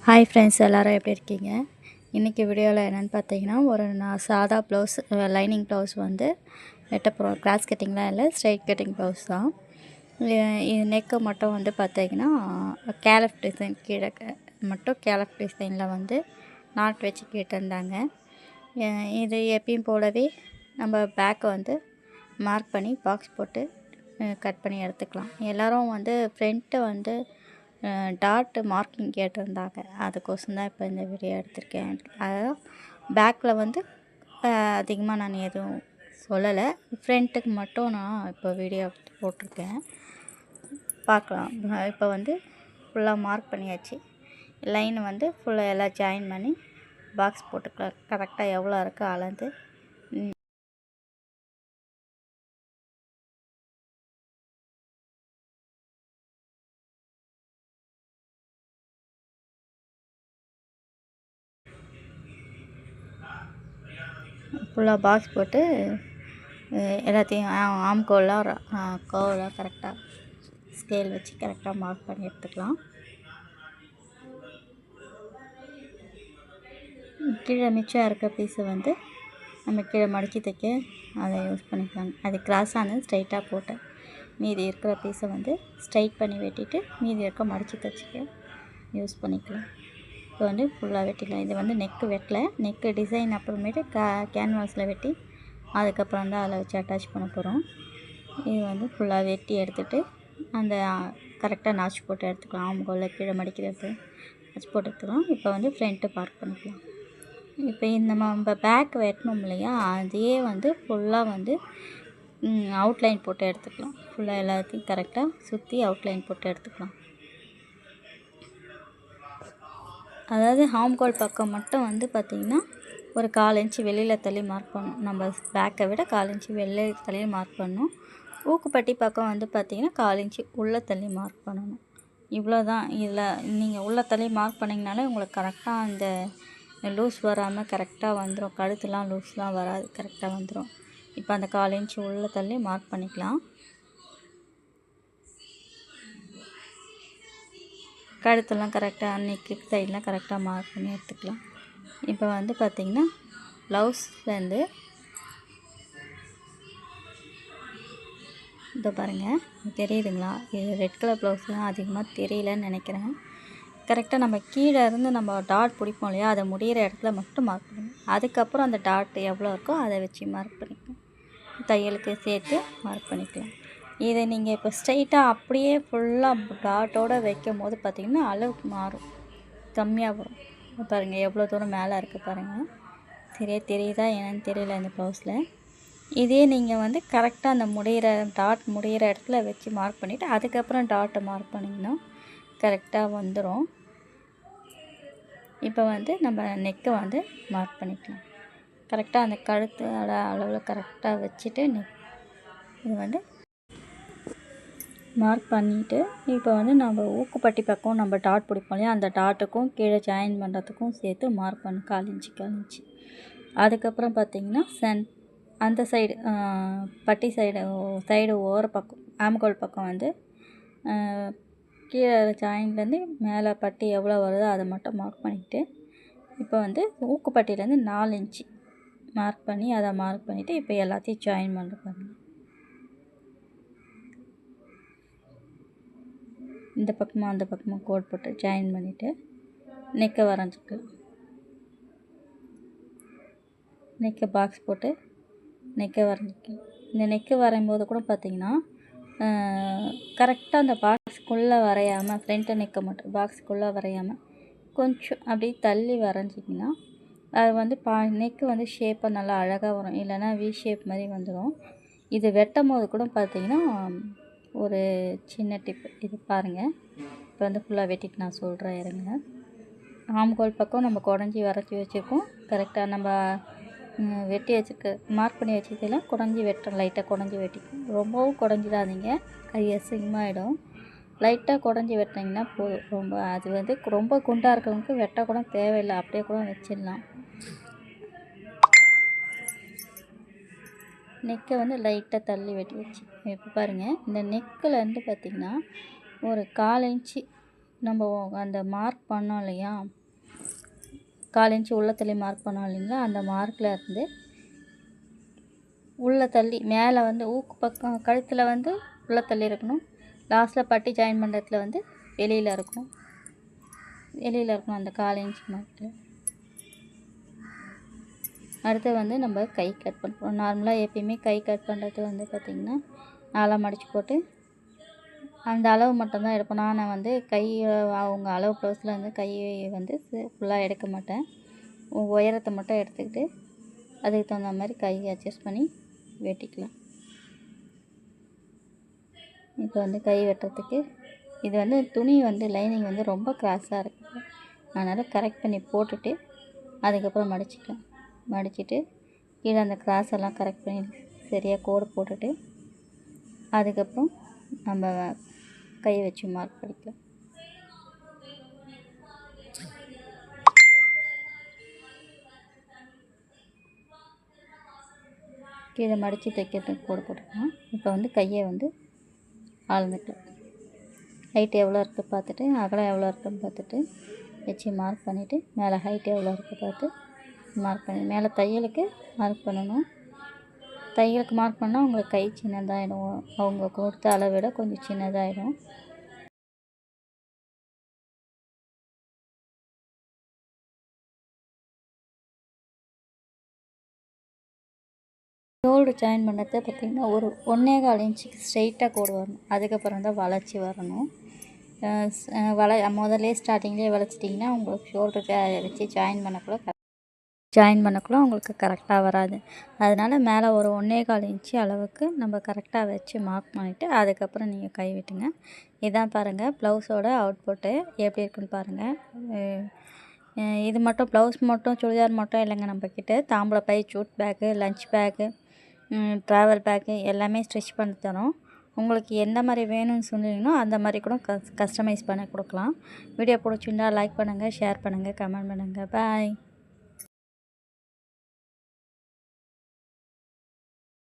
Hi friends, எல்லோரும் எப்படி இருக்கீங்க? இன்றைக்கி வீடியோவில் என்னென்னு பார்த்தீங்கன்னா, நான் சாதா ப்ளவுஸ் லைனிங் ப்ளவுஸ் வந்து வெட்ட போகிறோம். கிராஸ் கட்டிங்லாம் இல்லை, ஸ்ட்ரைட் கட்டிங் ப்ளவுஸ் தான். இது நெக்கு மட்டும் வந்து பார்த்தீங்கன்னா கேலப் டிசைன் கீழே மட்டும் கேலப் டிசைனில் வந்து நாட் வச்சு கேட்டிருந்தாங்க. இது எப்பயும் போலவே நம்ம பேக்கை வந்து மார்க் பண்ணி பாக்ஸ் போட்டு கட் பண்ணி எடுத்துக்கலாம். எல்லோரும் வந்து ஃப்ரண்ட்டு வந்து டாட் மார்க்கிங் கேட்டிருந்தாங்க. அதுக்கோசம் தான் இப்போ இந்த வீடியோ எடுத்திருக்கேன். அதாவது பேக்கில் வந்து அதிகமாக நான் எதுவும் சொல்லலை, ஃப்ரண்ட்டுக்கு மட்டும் நான் இப்போ வீடியோ போட்டிருக்கேன். பார்க்கலாம். இப்போ வந்து ஃபுல்லாக மார்க் பண்ணியாச்சு. லைன் வந்து ஃபுல்லாக எல்லாம் ஜாயின் பண்ணி பாக்ஸ் போட்டுக்கலாம். கரெக்டாக எவ்வளோ இருக்கோ அளந்து ஃபுல்லாக பாக்ஸ் போட்டு எல்லாத்தையும் ஆம்கோல்லாம் கோவெல்லாம் கரெக்டாக ஸ்கேல் வச்சு கரெக்டாக மார்க் பண்ணி எடுத்துக்கலாம். கீழே மிச்சம் இருக்க பீஸை வந்து நம்ம கீழே மடித்து தைக்க அதை யூஸ் பண்ணிக்கலாம். அது கிராஸானது ஸ்ட்ரைட்டாக போட்டேன். மீதி இருக்கிற பீஸை வந்து ஸ்ட்ரைட் பண்ணி வெட்டிட்டு மீதி இருக்க மடித்து தைச்சிக்க யூஸ் பண்ணிக்கலாம். இப்போ வந்து ஃபுல்லாக வெட்டிக்கலாம். இது வந்து நெக்கு வெட்டலை, நெக்கு டிசைன் அப்புறமேட்டு கேன்வாஸில் வெட்டி அதுக்கப்புறம் தான் அதில் வச்சு அட்டாச் பண்ண போகிறோம். இது வந்து ஃபுல்லாக வெட்டி எடுத்துகிட்டு அந்த கரெக்டாக நாச்சு போட்டு எடுத்துக்கலாம். ஆம்கோலில் கீழே மடிக்கிறது நாச்சு போட்டு எடுத்துக்கலாம். இப்போ வந்து ஃப்ரண்ட்டு பார்க் பண்ணிக்கலாம். இப்போ நம்ம பேக் வெட்டணும் இல்லையா, அதையே வந்து ஃபுல்லாக வந்து அவுட்லைன் போட்டு எடுத்துக்கலாம். ஃபுல்லாக எல்லாத்தையும் கரெக்டாக சுற்றி அவுட்லைன் போட்டு எடுத்துக்கலாம். அதாவது ஆம்கோல் பக்கம் மட்டும் வந்து பார்த்திங்கன்னா ஒரு 1/4 இன்ச்சு வெளியில் தள்ளி மார்க் பண்ணணும். நம்ம பேக்கை விட 1/4 இன்ச்சு வெளியில் தள்ளி மார்க் பண்ணணும். ஊக்குப்பட்டி பக்கம் வந்து பார்த்திங்கன்னா 1/4 இன்ச்சு உள்ளே தள்ளி மார்க் பண்ணணும். இவ்வளோ தான். இதில் நீங்கள் உள்ளே தள்ளி மார்க் பண்ணிங்கனாலே உங்களுக்கு கரெக்டாக அந்த லூஸ் வராமல் கரெக்டாக வந்துடும். கழுத்துலாம் லூஸ்லாம் வராது, கரெக்டாக வந்துடும். இப்போ அந்த 1/4 இன்ச்சு உள்ளே தள்ளி மார்க் பண்ணிக்கலாம். கழுத்தெல்லாம் கரெக்டாக நெக்கு சைடெலாம் கரெக்டாக மார்க் பண்ணி எடுத்துக்கலாம். இப்போ வந்து பார்த்திங்கன்னா ப்ளவுஸ்லேருந்து இதோ பாருங்கள், தெரியுதுங்களா? இது ரெட் கலர் ப்ளவுஸ்லாம் அதிகமாக தெரியலன்னு நினைக்கிறேன். கரெக்டாக நம்ம கீழே இருந்து நம்ம டாட் பிடிப்போம் இல்லையா, அதை முடிகிற இடத்துல மட்டும் மார்க் பண்ணணும். அதுக்கப்புறம் அந்த டாட் எவ்வளோ இருக்கோ அதை வச்சு மார்க் பண்ணிக்கலாம். தையலுக்கு சேர்த்து மார்க் பண்ணிக்கலாம். இதை நீங்கள் இப்போ ஸ்ட்ரைட்டாக அப்படியே ஃபுல்லாக டாட்டோடு வைக்கும் போது பார்த்திங்கன்னா அளவுக்கு மாறும், கம்மியாக வரும். பாருங்கள் எவ்வளோ தூரம் மேலே இருக்குது பாருங்கள். சரியாக தெரியுதா என்னன்னு தெரியல இந்த ப்ளவுஸில். இதே நீங்கள் வந்து கரெக்டாக அந்த டாட் முடிகிற இடத்துல வச்சு மார்க் பண்ணிவிட்டு அதுக்கப்புறம் டாட்டை மார்க் பண்ணிங்கன்னா கரெக்டாக வந்துடும். இப்போ வந்து நம்ம நெக்கை வந்து மார்க் பண்ணிக்கலாம். கரெக்டாக அந்த கழுத்தோட அளவில் கரெக்டாக வச்சுட்டு இது வந்து மார்க் பண்ணிவிட்டு இப்போ வந்து நம்ம ஊக்குப்பட்டி பக்கம் நம்ம டாட் பிடிப்போம் இல்லையா, அந்த டாட்டுக்கும் கீழே ஜாயின் பண்ணுறதுக்கும் சேர்த்து மார்க் பண்ணி 1/4 இன்ச்சு. அதுக்கப்புறம் பார்த்திங்கன்னா அந்த சைடு பட்டி சைடு ஓர பக்கம் ஆம்கோல் பக்கம் வந்து கீழே ஜாயின்லேருந்து மேலே பட்டி எவ்வளோ வருதோ அதை மட்டும் மார்க் பண்ணிவிட்டு இப்போ வந்து ஊக்குப்பட்டியிலேருந்து 4 இன்ச்சு மார்க் பண்ணி அதை மார்க் பண்ணிவிட்டு இப்போ எல்லாத்தையும் ஜாயின் பண்ண பாருங்கள். இந்த பக்கமாக அந்த பக்கமாக கோட் போட்டு ஜாயின் பண்ணிவிட்டு நெக்கை வரைஞ்சிக்கலாம். நெக்கை பாக்ஸ் போட்டு நெக்கை வரைஞ்சிக்கலாம். இந்த நெக்கு வரையும்போது கூட பார்த்திங்கன்னா கரெக்டாக அந்த பாக்ஸுக்குள்ளே வரையாமல் ஃப்ரண்ட்டு நெக்கை மட்டும் பாக்ஸுக்குள்ளே வரையாமல் கொஞ்சம் அப்படியே தள்ளி வரைஞ்சிங்கன்னா அது வந்து நெக்கு வந்து ஷேப்பாக நல்லா அழகாக வரும். இல்லைன்னா வி ஷேப் மாதிரி வந்துடும். இது வெட்டும் போது கூட பார்த்திங்கன்னா ஒரு சின்ன டிப்பு இது பாருங்கள். இப்போ வந்து ஃபுல்லாக வெட்டிட்டு நான் சொல்கிறேன் இருங்க. ஆம்கோல் பக்கம் நம்ம குடஞ்சி வரைச்சி வச்சுருக்கோம். கரெக்டாக நம்ம வெட்டி வச்சுருக்க மார்க் பண்ணி வச்சுக்கலாம். குடஞ்சி வெட்டுறோம், லைட்டாக குடஞ்சி வெட்டிக்கும். ரொம்பவும் குடஞ்சிடாதீங்க, கை அசிங்கமாகிடும். லைட்டாக குடஞ்சி வெட்டினீங்கன்னா போதும். அது வந்து ரொம்ப குண்டாக இருக்கிறவங்களுக்கு வெட்ட கூட தேவையில்லை, அப்படியே கூட வச்சிடலாம். நெக்கை வந்து லைட்டாக தள்ளி வெட்டி வச்சு இப்போ பாருங்கள், இந்த நெக்கில் பார்த்திங்கன்னா ஒரு 1/4 இன்ச்சு நம்ம அந்த மார்க் பண்ணோம் இல்லையா, 1/4 இன்ச்சு உள்ளே தள்ளி மார்க் பண்ணோம் இல்லைங்களா, அந்த மார்க்கில் இருந்து உள்ளே தள்ளி மேலே வந்து ஊக்கு பக்கம் கழுத்தில் வந்து உள்ளே தள்ளி இருக்கணும். லாஸ்ட்டில் பட்டி ஜாயின் பண்ணுறதுல வந்து வெளியில் இருக்கணும். அந்த 1/4 இன்ச் மார்க்கில். அடுத்து வந்து நம்ம கை கட் பண்ணுறோம். நார்மலாக எப்பயுமே கை கட் பண்ணுறது வந்து பார்த்திங்கன்னா 4 மடித்து போட்டு அந்த அளவு மட்டும்தான் எடுப்பேன். நான் வந்து கை அவங்க அளவு ப்ளவுஸில் வந்து கை வந்து ஃபுல்லாக எடுக்க மாட்டேன். உயரத்தை மட்டும் எடுத்துக்கிட்டு அதுக்கு தகுந்த மாதிரி கை அட்ஜஸ்ட் பண்ணி வெட்டிக்கலாம். இப்போ வந்து கை வெட்டுறதுக்கு இது வந்து துணி வந்து லைனிங் வந்து ரொம்ப கிராஸாக இருக்குது. அதனால் கரெக்ட் பண்ணி போட்டுட்டு அதுக்கப்புறம் மடிச்சிக்கலாம். மடிச்சுட்டு கீழே அந்த கிராஸ் எல்லாம் கரெக்ட் பண்ணி சரியாக கோடு போட்டுட்டு அதுக்கப்புறம் நம்ம கை வச்சு மார்க் பண்ணிக்கலாம். கீழே மடித்து தைக்கிறதுக்கு கோடு போட்டுக்கலாம். இப்போ வந்து கையை வந்து அளந்துக்கலாம். ஹைட் எவ்வளோ இருக்குது பார்த்துட்டு அகலம் எவ்வளோ இருக்குதுன்னு பார்த்துட்டு வச்சு மார்க் பண்ணிவிட்டு மேலே ஹைட் எவ்வளோ இருக்குது பார்த்து மார்க் பண்ணி மேலே தையலுக்கு மார்க் பண்ணணும். தையலுக்கு மார்க் பண்ணால் உங்களுக்கு கை சின்னதாகிடும். அவங்க கொடுத்த அளவை விட கொஞ்சம் சின்னதாகிடும். ஷோல்டர் ஜாயின் பண்ணுறது பார்த்திங்கன்னா ஒரு 1.25 இன்ச்சுக்கு ஸ்ட்ரெயிட்டாக கோடு வரணும். அதுக்கப்புறம் தான் வளைச்சி வரணும். முதல்ல ஸ்டார்டிங்லேயே வளைச்சிட்டிங்கன்னா உங்களுக்கு ஷோல்டர் வச்சு ஜாயின் பண்ணக்குள்ள உங்களுக்கு கரெக்டாக வராது. அதனால் மேலே ஒரு 1.25 இன்ச்சு அளவுக்கு நம்ம கரெக்டாக வச்சு மார்க் பண்ணிவிட்டு அதுக்கப்புறம் நீங்கள் கை விட்டுங்க. இதான் பாருங்கள் ப்ளவுஸோட அவுட்புட்டு எப்படி இருக்குன்னு பாருங்கள். இது மட்டும் ப்ளவுஸ் மட்டும் சுடிதார் மட்டும் இல்லைங்க, நம்மக்கிட்ட தாம்பூல பை, jute bag, lunch bag, travel bag எல்லாமே ஸ்டிச் பண்ணி தரோம். உங்களுக்கு எந்த மாதிரி வேணும்னு சொன்னீங்கன்னா அந்த மாதிரி கூட கஸ்டமைஸ் பண்ணி கொடுக்கலாம். வீடியோ பிடிச்சிருந்தா லைக் பண்ணுங்கள், ஷேர் பண்ணுங்கள், கமெண்ட் பண்ணுங்கள். பாய்.